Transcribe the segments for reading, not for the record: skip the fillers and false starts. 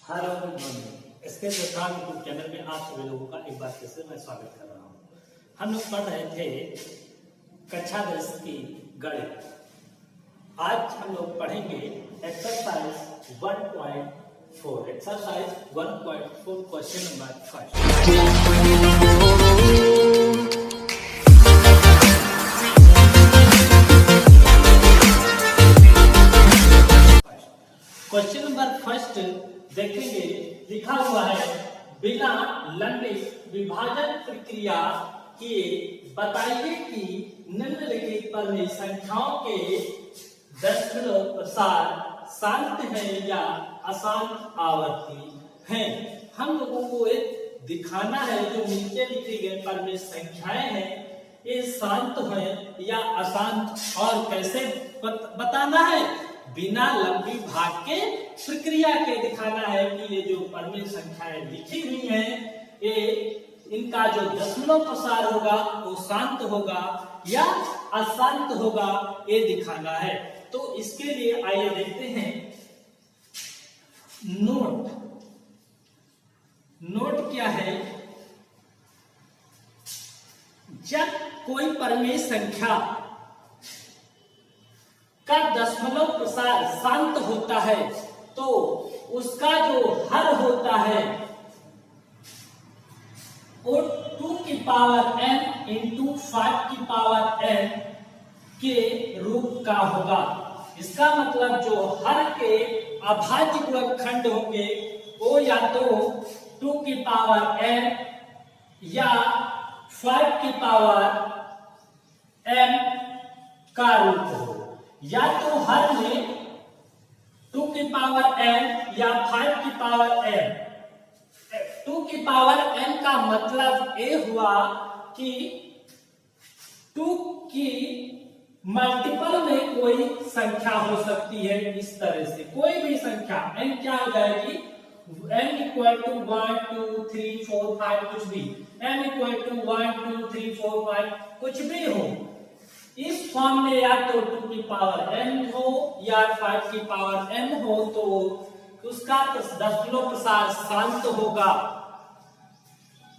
Hello good morning. इसके प्रसाद YouTube channel में आप सभी लोगों का एक बार फिर से मैं स्वागत कर रहा हूँ। हम लोग पढ़ रहे थे कक्षा 10 की गणित। आज हम लोग पढ़ेंगे exercise 1.4। Exercise 1.4 question number 5। Question number first देखेंगे, लिखा हुआ है बिना लंबित विभाजन प्रक्रिया के बताइए कि निम्नलिखित पर संख्याओं के दशमलव प्रसार शांत है या अशांत आवर्ती है। हम लोगों को एक दिखाना है जो नीचे लिखी गई पर में संख्याएं हैं ये शांत है या अशांत, और कैसे बताना है, बिना लंबी भाग के प्रक्रिया के दिखाना है कि ये जो परमेय संख्याएं लिखी हुई हैं ये इनका जो दशमलव प्रसार होगा वो शांत होगा या अशांत होगा, ये दिखाना है। तो इसके लिए आइए देखते हैं नोट क्या है। जब कोई परमेय संख्या का दशमलव प्रसार शांत होता है तो उसका जो हर होता है वो 2 की पावर n इंटू 5 की पावर n के रूप का होगा। इसका मतलब जो हर के अभाज्य गुणनखंड होंगे वो या तो 2 की पावर n या 5 की पावर m का रूप हो, या तो हर में 2 की पावर n या 5 की पावर n। 2 की पावर n का मतलब ये हुआ कि 2 की मल्टीपल में कोई संख्या हो सकती है। इस तरह से कोई भी संख्या n क्या हो जाएगी, n इक्वल टू 1 2 3 4 5 कुछ भी, n इक्वल टू 1 2 3 4 5 कुछ भी हो, इस फॉर्म में या तो 2 की पावर n हो या 5 की पावर m हो तो उसका दशमलव प्रसार शांत होगा।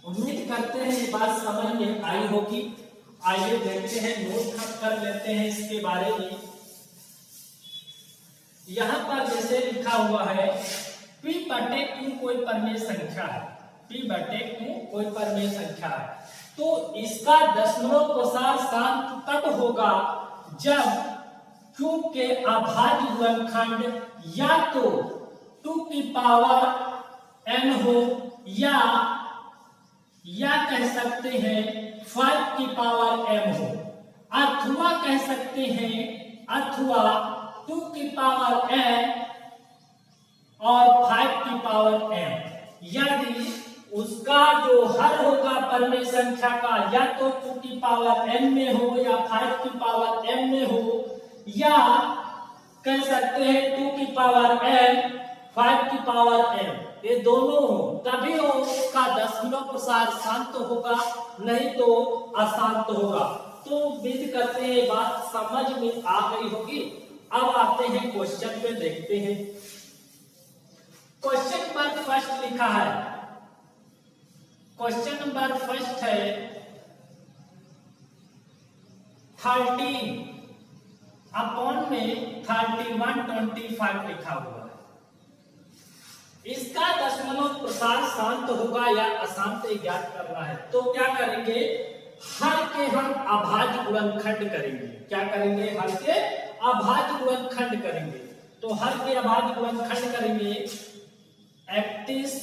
उम्मीद करते हैं ये बात समझ में आई होगी। आइए देखते हैं, नोट कर लेते हैं इसके बारे में। यहां पर जैसे लिखा हुआ है p बटे q कोई परमेय संख्या है, p बटे q कोई परमेय संख्या है, तो इसका दशमलव प्रसार शांत तब होगा जब q के अभाज्य गुणनखंड या तो 2 की पावर n हो या कह सकते हैं 5 की पावर m हो, अथवा कह सकते हैं अथवा 2 की पावर n और 5 की पावर m। यदि उसका जो हर होगा परमेय संख्या का या तो 2 की पावर n में हो या 5 की पावर m में हो, या कह सकते हैं 2 की पावर n 5 की पावर m, ये दोनों हो, तभी उसका दशमलव प्रसार शांत होगा, नहीं तो अशांत होगा। तो उम्मीद करते हैं बात समझ में आ गई होगी। अब आते हैं क्वेश्चन पे, देखते हैं। क्वेश्चन पर फर्स्ट लिखा है, क्वेश्चन नंबर फर्स्ट है 13 अपॉन में 3125 लिखा हुआ है। इसका दशमलव प्रसार शांत होगा या अशांत ज्ञात करना है। तो क्या करेंगे, हर के हम अभाज्य गुणनखंड करेंगे। क्या करेंगे, हर के अभाज्य गुणनखंड करेंगे। तो हर के अभाज्य गुणनखंड करेंगे, 31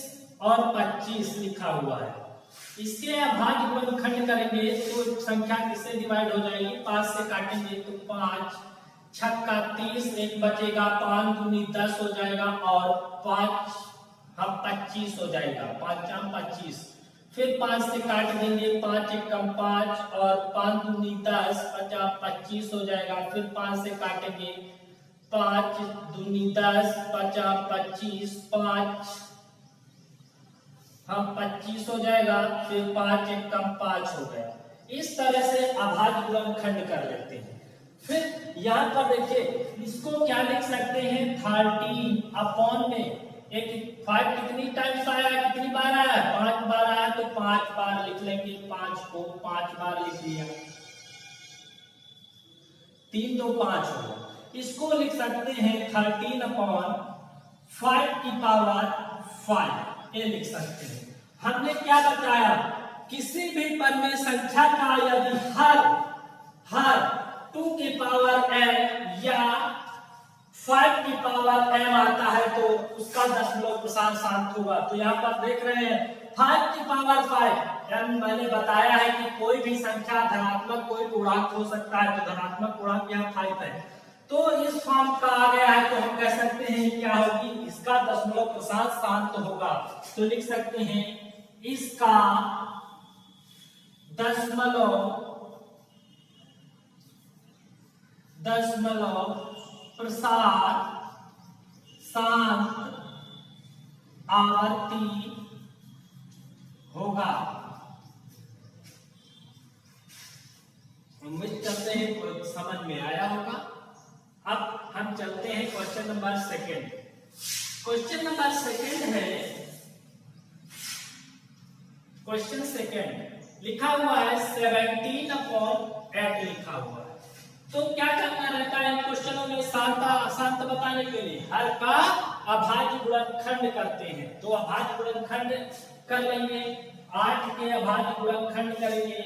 और 25 लिखा हुआ है। इसके अभाज्य गुणनखंड करेंगे तो संख्या किससे डिवाइड हो जाएगी, 5 से काटेंगे तो 5 छक्का 30, एक बचेगा, 5 दूनी 10 हो जाएगा और 5 हम 25 हो जाएगा, 5 जाम 25। फिर 5 से काट देंगे, 5 एक कम 5 और 5 दूनी 10, 50 25 हो जाएगा। फिर 5 से काटेंगे, 5 दूनी 10 50 25, 5 हम 25 हो जाएगा। फिर 5 एक कम 5 हो गया। इस तरह से अभाज्य गुणनखंड कर लेते हैं। फिर यहाँ पर देखिए, इसको क्या लिख सकते हैं, 13 अपॉन में एक 5 कितनी टाइम्स आया है, कितनी बार आया है, 5 बार आया, तो 5 बार लिख लेंगे, 5 को 5 बार लिख लिया, 3 2 5 होगा। इसको लिख सकते हैं 13/5 की पावर 5, ये लिख सकते हैं। हमने क्या बताया, किसी भी परमेय संख्या का यदि हर 2 की पावर m या 5 की पावर m आता है तो उसका दशमलव प्रसार शांत होगा। तो यहाँ पर देख रहे हैं 5 की पावर 5, मैंने बताया है कि कोई भी संख्या धनात्मक कोई पूर्णांक हो सकता है, तो धनात्मक पूर्णांक यहाँ 5 है, तो इस फॉर्म का आ गया है, तो हम कह सकते हैं क्या होगी, इसका दशमलव प्रसार शांत होगा। तो लिख सकते हैं इसका दशमलव प्रसार शांत आवर्ती होगा। उम्मीद करते हैं कोई समझ में आया होगा। अब हम चलते हैं क्वेश्चन नंबर 2। क्वेश्चन नंबर 2 है, क्वेश्चन 2 लिखा हुआ है 17/8 लिखा हुआ है। तो क्या करना रहता है इन क्वेश्चनों में, शांत बताने के लिए हर का अभाज्य गुणनखंड करते हैं। तो अभाज्य गुणनखंड कर लेंगे, 8 के अभाज्य गुणनखंड करेंगे,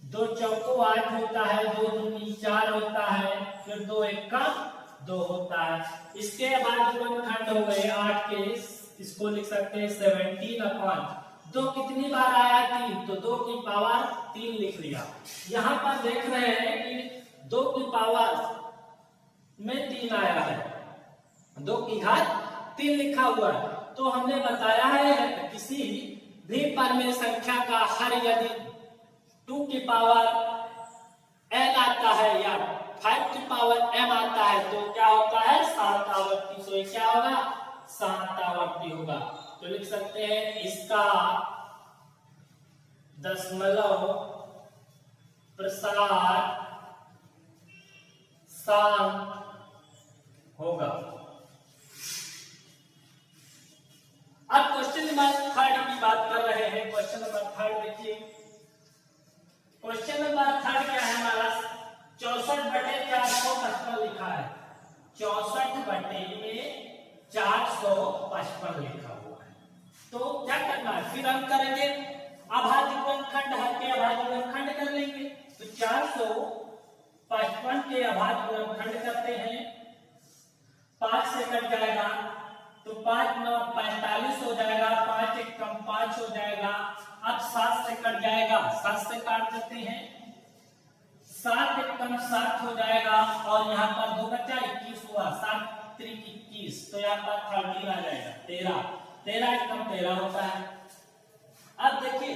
2 चौको 8 होता है, 2 दूनी 4 होता है, फिर 2 एकम 2 होता है। इसके अभाज्य गुणनखंड हो गए 8 के, इसको लिख सकते हैं 17/2 कितनी बार आया, 3, तो 2 की पावर 3 लिख लिया। यहाँ पर देख रहे हैं कि 2 की पावर में 3 आया है, 2 की घात 3 लिखा हुआ है। तो हमने बताया है किसी भी परमेय संख्या का हर यदि 2 की पावर n आता है या 5 की पावर m आता है तो क्या होता है, 7 आवर्ती। तो ये क्या होगा, 7 आवर्ती होगा। तो लिख सकते हैं इसका दशमलव प्रसार शांत होगा। अब क्वेश्चन नंबर 3 की बात कर रहे हैं। क्वेश्चन नंबर 3 देखिए, क्वेश्चन नंबर 3 क्या है हमारा, 64/455 लिखा है, 64/455 लिखा हुआ है। तो क्या करना है, फिर हम करेंगे अभाज्य गुणनखंड, हर के अभाज्य गुणनखंड कर लेंगे। तो 455 के अभाज्य गुणनखंड करते हैं, 5 से कट जाएगा तो 5 9 45 हो जाएगा, 5 एकम 5 हो जाएगा। अब 7 से कट जाएगा, 7 से काट देते हैं, 7 एकम 7 हो जाएगा, और यहाँ पर 2 बचा 21 हुआ, 7 3 21, तो यहाँ पर 13 आ जाएगा, 13 एकम 13 होता है। अब देखिए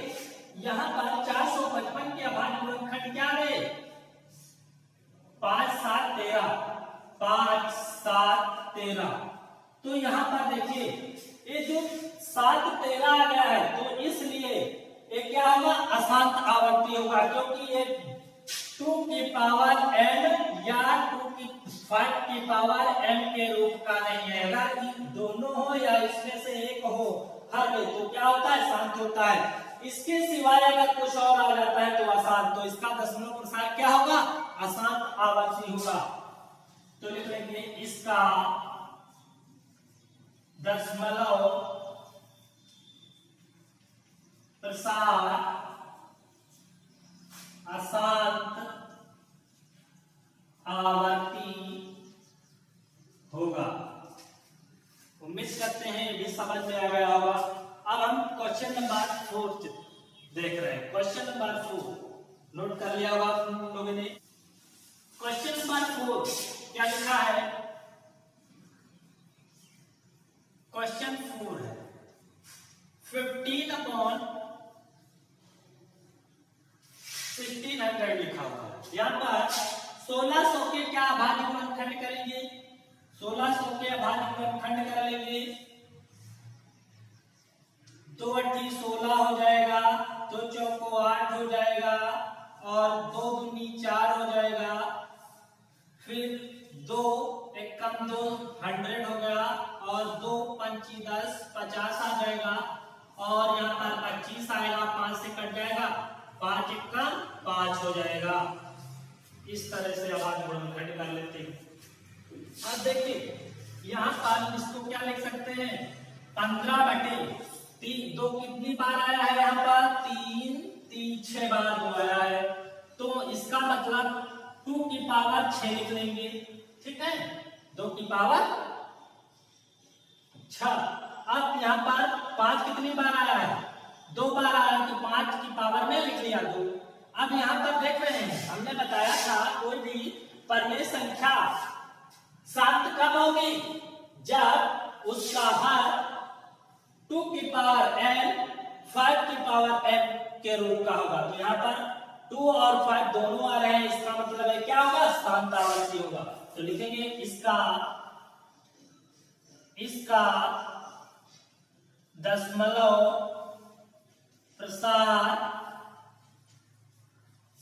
यहाँ पर 455 के अभाज्य गुणनखंड क्या है, 5 7 13, 5 7 13। तो यहाँ पर देखिए ये जो 7 13 आ गया है, तो इसलिए ये क्या होगा, अशांत आवर्ती होगा, क्योंकि ये 2 की पावर n या 5 की पावर m के रूप का नहीं है। अगर दोनों हो या इसमें से एक हो हर में, तो क्या होता है, शांत होता है। इसके सिवाय अगर कुछ और आ जाता है तो अशांत, तो इसका दशमलव प्रसार क्या होगा, अशांत आवर्ती होगा। तो लिख लेंगे इसका दशमलव प्रसार अशांत आवर्ती होगा। उम्मीद करते हैं ये भी समझ में आ गया होगा। अब हम क्वेश्चन नंबर 4 देख रहे हैं। क्वेश्चन नंबर 4 नोट कर लिया होगा तुम लोगों ने। क्वेश्चन नंबर 4 क्या लिखा है, क्वेश्चन 4 है 15/1600 लिखा हुआ है। यहाँ पर 1600 के क्या अभाज्य गुणनखंड करेंगे, 1600 के अभाज्य गुणनखंड कर लेंगे, 2 8 16 हो जाएगा, 2 चौको 8 हो जाएगा, और 2 दूनी 4 हो जाएगा, फिर 2 एकम 2 100 हो गया, और जाएगा और यहाँ पर 25 आएगा, 5 से कट जाएगा, 5 1 का 5 हो जाएगा। इस तरह से अभाज्य गुणनखंड कर लेते हैं। अब देखिए यहाँ पर इसको क्या लिख सकते हैं, 15/3। 2 कितनी बार आया है यहाँ पर, 3 6 बार 2 आया है, तो इसका मतलब 2 की पावर 6 लिख लेंगे। ठीक है, 2 की पावर 6। अब यहाँ पर 5 कितनी बार आया है, 2 बार आया है, तो 5 की पावर में लिख लिया 2। अब यहाँ पर देख रहे हैं, हमने बताया था कोई भी परिमेय संख्या शांत कब होगी, जब उसका हर 2 की पावर n 5 की पावर n के रूप का होगा। तो यहाँ पर 2 और 5 दोनों आ रहे हैं, इसका मतलब है क्या होगा, शांत आवर्ती होगा। तो लिखेंगे इसका दशमलव प्रसार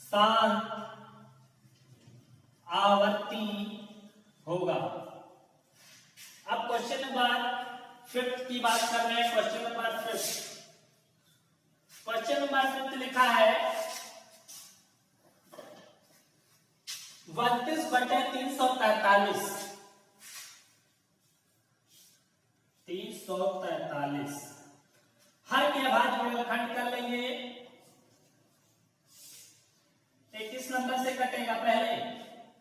शांत आवर्ती होगा। अब क्वेश्चन नंबर 5 की बात कर रहे हैं। क्वेश्चन नंबर 5 लिखा है 32/343 हर के अभाज्य गुणनखंड कर लेंगे। 31 नंबर से कटेगा, पहले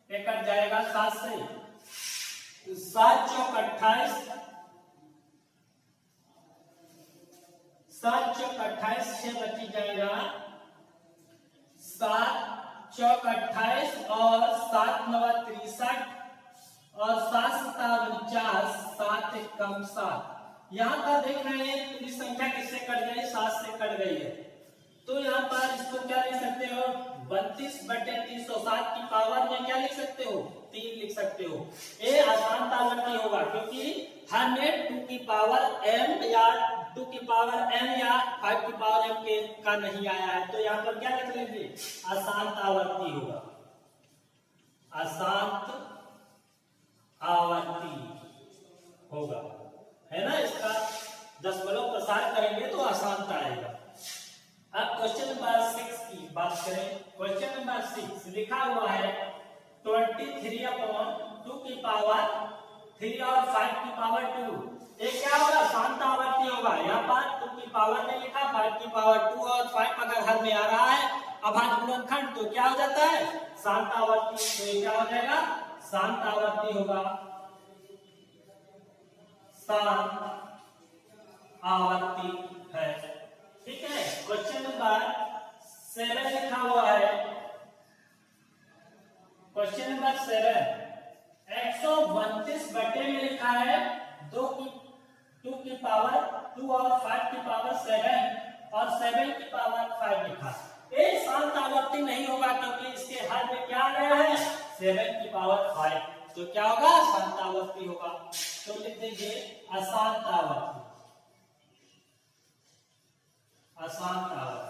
ये कट जाएगा 7 से, 7 चौक 28, 7 चौक 28 से बची जाएगा 7 चौक 28 और 7 9 63 और 7 7 49, 7 1 कम 7। यहाँ पर देख रहे हैं पूरी संख्या किससे कट गई, 7 से कट गई है। तो यहाँ पर इसको क्या लिख सकते हो, 32/307 की पावर में क्या लिख सकते हो, 3 लिख सकते हो। ये आसान आवर्ती होगा क्योंकि हर में 2 की पावर m या 2 की पावर n या 5 की पावर m के का नहीं आया है, तो यहाँ पर क्या लिख लेंगे, आसान आवर्ती होगा, आसान आवर्ती होगा, है ना। इसका दशमलव प्रसार करेंगे तो आसानता आएगा। अब क्वेश्चन नंबर 6 की बात करें। क्वेश्चन नंबर 6 लिखा हुआ है 23/2 की पावर 3 और 5 की पावर 2। ये क्या होगा, शांत आवर्ती होगा। यहाँ पर 2 की पावर में लिखा, 5 की पावर 2 और 5 अगर हर में आ रहा है अभाज्य गुणनखंड तो क्या हो जाता है, शांत आवर्ती। तो ये क्या हो जाएगा, शांत आवर्ती होगा, शांत आवर्ती है। ठीक है। क्वेश्चन नंबर 7 लिखा हुआ है, क्वेश्चन नंबर 7 132 बटे में लिखा है 2 की पावर 2 और 5 की पावर 7 और 7 की पावर 5 लिखा। ये शांत आवर्ती नहीं होगा क्योंकि इसके हर में क्या आ गया है, 7 की पावर 5, तो क्या होगा, शांत आवर्ती होगा। तो लिख देंगे अशांत आवर्ती, अशांत आवर्ती।